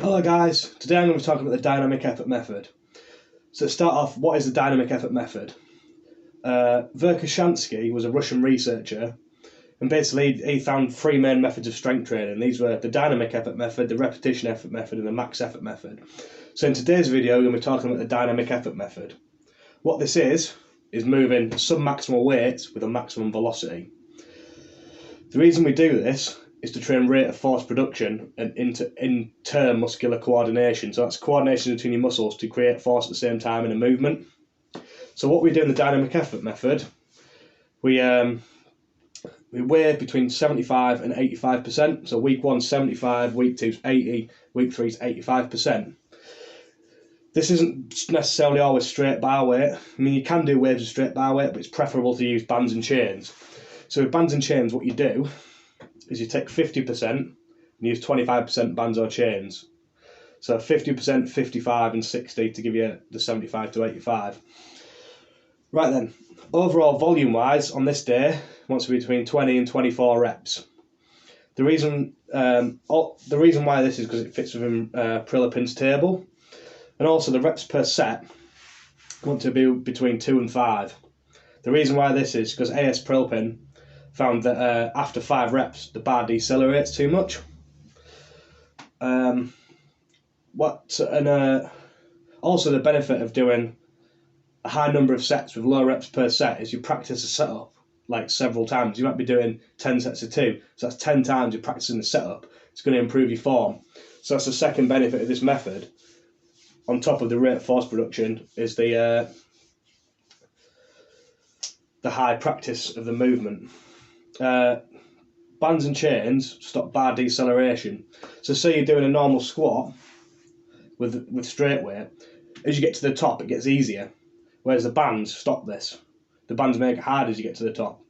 Hello guys, today I'm going to be talking about the dynamic effort method. So to start off, what is the dynamic effort method? Verkoshansky was a Russian researcher, and basically he found three main methods of strength training. These were the dynamic effort method, the repetition effort method, and the max effort method. So in today's video, we're going to be talking about the dynamic effort method. What this is moving some maximal weights with a maximum velocity. The reason we do this is to train rate of force production and intermuscular coordination. So that's coordination between your muscles to create force at the same time in a movement. So what we do in the dynamic effort method, we weigh between 75 and 85%. So week 1's 75, week 2's 80, week 3's 85%. This isn't necessarily always straight bar weight. I mean, you can do waves of straight bar weight, but it's preferable to use bands and chains. So with bands and chains, what you do is you take 50% and use 25% bands or chains. So 50%, 55 and 60 to give you the 75 to 85. Right then, overall volume wise on this day, wants to be between 20 and 24 reps. The reason why this is because it fits within Prilipin's table, and also the reps per set want to be between 2 and 5. The reason why this is because A.S. Prilipin found that after 5 reps, the bar decelerates too much. Also the benefit of doing a high number of sets with low reps per set is you practice a setup like several times. You might be doing 10 sets of 2, so that's 10 times you're practicing the setup. It's going to improve your form. So that's the second benefit of this method. On top of the rate of force production is the high practice of the movement. Bands and chains stop bar deceleration. So say you're doing a normal squat with straight weight, as you get to the top it gets easier, whereas the bands stop this. The bands make it hard as you get to the top.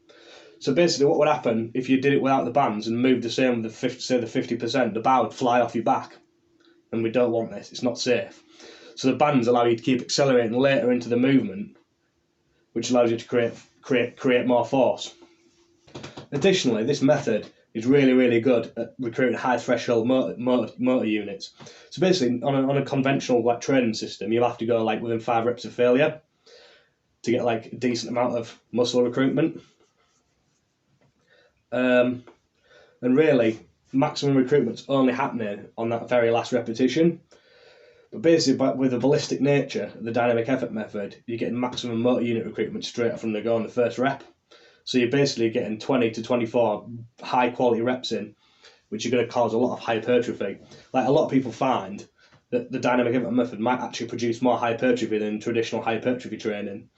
So basically what would happen if you did it without the bands and moved the same with the 50%, the bar would fly off your back, and we don't want this, it's not safe. So the bands allow you to keep accelerating later into the movement, which allows you to create more force. Additionally, this method is really good at recruiting high threshold motor units. So basically, on a conventional training system, you'll have to go within 5 reps of failure to get a decent amount of muscle recruitment. And really, maximum recruitment's only happening on that very last repetition. But basically, with the ballistic nature of the dynamic effort method, you're getting maximum motor unit recruitment straight from the go on the first rep. So you're basically getting 20 to 24 high quality reps in, which are going to cause a lot of hypertrophy. A lot of people find that the dynamic effort method might actually produce more hypertrophy than traditional hypertrophy training.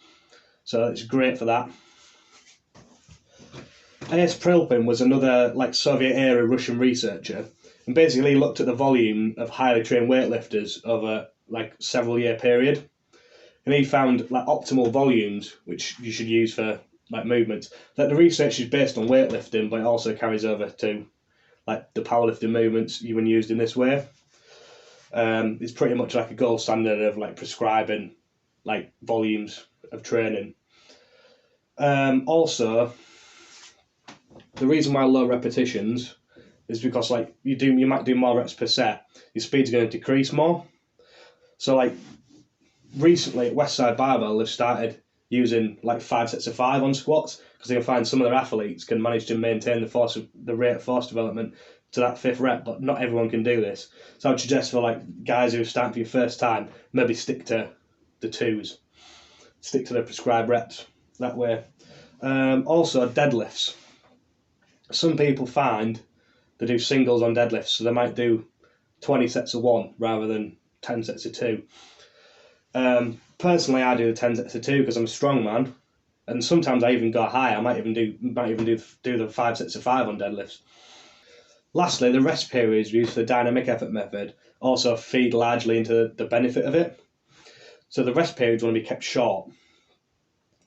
So it's great for that. A.S. Prilipin was another Soviet-era Russian researcher, and basically looked at the volume of highly trained weightlifters over several year period, and he found optimal volumes which you should use for movements. The research is based on weightlifting, but it also carries over to the powerlifting movements when used in this way. It's pretty much a gold standard of prescribing volumes of training. Also, the reason why low repetitions is because you might do more reps per set, your speed's going to decrease more. So recently at Westside Barbell they've started using 5 sets of 5 on squats, because they can find some of their athletes can manage to maintain the rate of force development to that 5th rep, but not everyone can do this. So I would suggest for guys who are starting for your first time, maybe stick to the 2s, stick to the prescribed reps that way. Also deadlifts. Some people find they do singles on deadlifts, so they might do 20 sets of 1 rather than 10 sets of 2. Personally, I do the 10 sets of 2 because I'm a strong man, and sometimes I even go high. I might even do the 5 sets of 5 on deadlifts. Lastly, the rest periods used for the dynamic effort method also feed largely into the benefit of it. So the rest periods want to be kept short.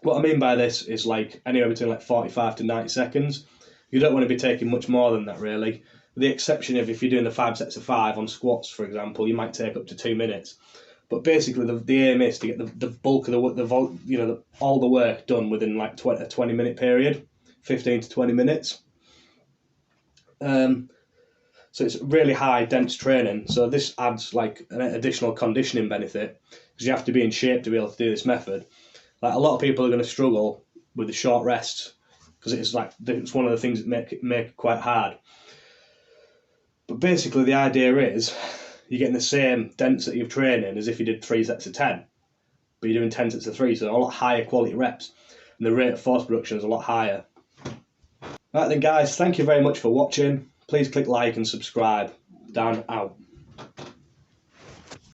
What I mean by this is anywhere between 45 to 90 seconds. You don't want to be taking much more than that, really. With the exception of if you're doing the 5 sets of 5 on squats, for example, you might take up to 2 minutes. But basically, the aim is to get the bulk of all the work done within a 20-minute period, 15 to 20 minutes. So it's really high dense training. So this adds like an additional conditioning benefit because you have to be in shape to be able to do this method. Like a lot of people are going to struggle with the short rests because it's one of the things that make it quite hard. But basically the idea is you're getting the same density of training as if you did 3 sets of 10, but you're doing 10 sets of 3, so a lot higher quality reps, and the rate of force production is a lot higher. Right then guys, thank you very much for watching. Please click like and subscribe. Dan out.